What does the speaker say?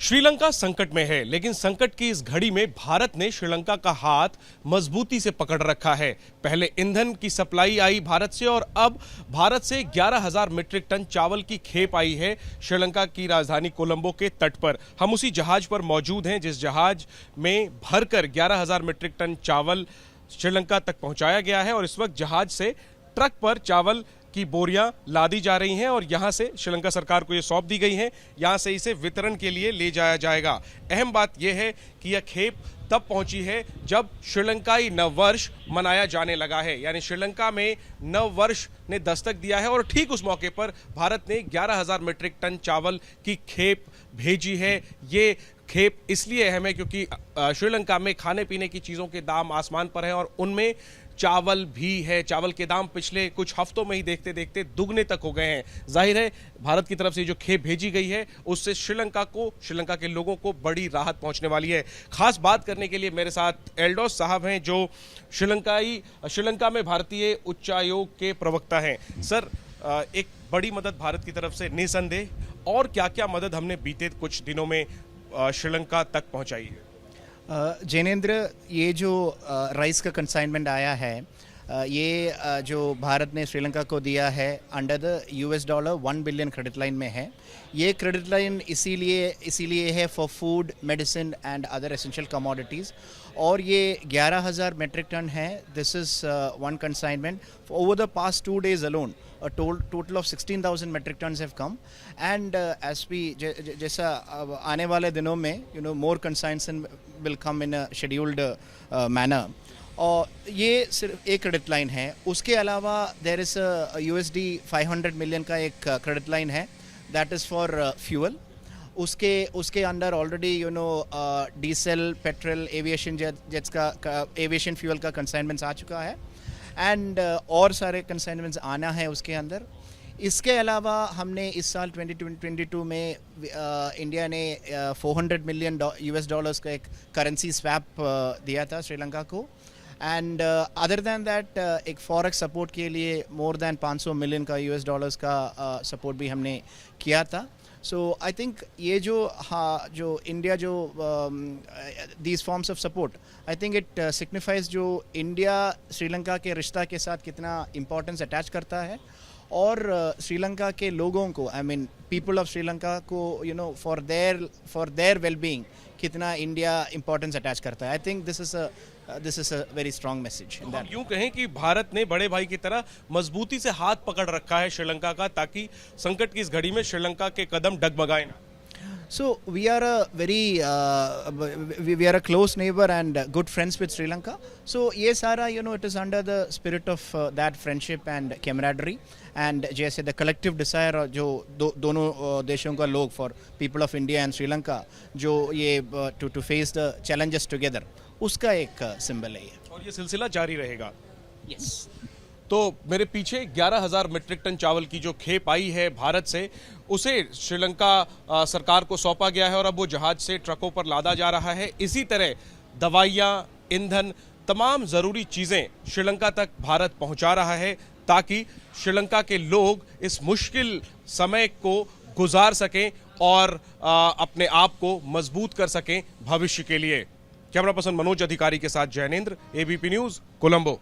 श्रीलंका संकट में है, लेकिन संकट की इस घड़ी में भारत ने श्रीलंका का हाथ मजबूती से पकड़ रखा है। पहले ईंधन की सप्लाई आई भारत से और अब भारत से 11,000 मीट्रिक टन चावल की खेप आई है श्रीलंका की राजधानी कोलंबो के तट पर। हम उसी जहाज पर मौजूद हैं जिस जहाज में भरकर 11,000 मीट्रिक टन चावल श्रीलंका तक पहुंचाया गया है और इस वक्त जहाज से ट्रक पर चावल की बोरियां लादी जा रही हैं और यहां से श्रीलंका सरकार को ये सौंप दी गई हैं। यहां से इसे वितरण के लिए ले जाया जाएगा। अहम बात यह है कि यह खेप तब पहुंची है जब श्रीलंकाई नववर्ष मनाया जाने लगा है, यानी श्रीलंका में नववर्ष ने दस्तक दिया है और ठीक उस मौके पर भारत ने 11,000 मीट्रिक टन चावल की खेप भेजी है। ये खेप इसलिए अहम है क्योंकि श्रीलंका में खाने पीने की चीज़ों के दाम आसमान पर हैं और उनमें चावल भी है। चावल के दाम पिछले कुछ हफ्तों में ही देखते देखते दुगने तक हो गए हैं। जाहिर है भारत की तरफ से जो खेप भेजी गई है उससे श्रीलंका के लोगों को बड़ी राहत पहुंचने वाली है। खास बात करने के लिए मेरे साथ एल्डोस साहब हैं जो श्रीलंका में भारतीय उच्चायोग के प्रवक्ता हैं। सर, एक बड़ी मदद भारत की तरफ से निसंदेह, और क्या क्या मदद हमने बीते कुछ दिनों में श्रीलंका तक पहुंचाई है? जैनेंद्र, ये जो राइस का कंसाइनमेंट आया है, ये जो भारत ने श्रीलंका को दिया है under the $1 billion credit line में है। ये क्रेडिट लाइन इसीलिए है for food, medicine and other essential commodities, और ये 11,000 मेट्रिक टन है। This is one consignment over the past 2 days alone. A total of 16,000 metric tons have come, and as we जैसा आने वाले दिनों में more consignment will come in a scheduled manner. और ये सिर्फ एक क्रेडिट लाइन है। उसके अलावा देयर इज़ USD 500 मिलियन का एक क्रेडिट लाइन है, दैट इज़ फॉर फ्यूल। उसके अंदर already diesel, petrol, aviation jets का एविएशन फ्यूल का कंसाइनमेंट्स आ चुका है एंड और सारे कंसाइनमेंट्स आना है उसके अंदर। इसके अलावा हमने इस साल 2022 में इंडिया ने $400 मिलियन का एक करेंसी स्वैप दिया था श्रीलंका को, एंड अदर दैन दैट एक फॉरेक्स सपोर्ट के लिए मोर दैन $500 मिलियन का US का सपोर्ट भी हमने किया था। सो आई थिंक ये जो India these forms of support, I think it signifies जो इंडिया श्रीलंका के रिश्ता के साथ कितना इम्पोर्टेंस अटैच करता है और श्रीलंका के लोगों को, I mean people of Sri Lanka को फॉर देयर वेलबींग कितना इंडिया इम्पोर्टेंस अटैच करता है। I think this is a very strong message. हम यूं कहें कि भारत ने बड़े भाई की तरह मजबूती से हाथ पकड़ रखा है श्रीलंका का, ताकि संकट की इस घड़ी में श्रीलंका के कदम डगमगाए ना। So we are a close neighbor and good friends with Sri Lanka. So ये सारा it is under the spirit of that friendship and camaraderie and जैसे the collective desire जो दोनों देशों का लोग, for people of India and Sri Lanka, जो ये to face the challenges together, उसका एक symbol है ये, और ये सिलसिला जारी रहेगा। Yes. तो मेरे पीछे 11,000 मीट्रिक टन चावल की जो खेप आई है भारत से, उसे श्रीलंका सरकार को सौंपा गया है और अब वो जहाज से ट्रकों पर लादा जा रहा है। इसी तरह दवाइयाँ, ईंधन, तमाम ज़रूरी चीज़ें श्रीलंका तक भारत पहुंचा रहा है ताकि श्रीलंका के लोग इस मुश्किल समय को गुजार सकें और अपने आप को मजबूत कर सकें भविष्य के लिए। कैमरा पर्सन मनोज अधिकारी के साथ जैनेंद्र, ABP न्यूज़, कोलंबो।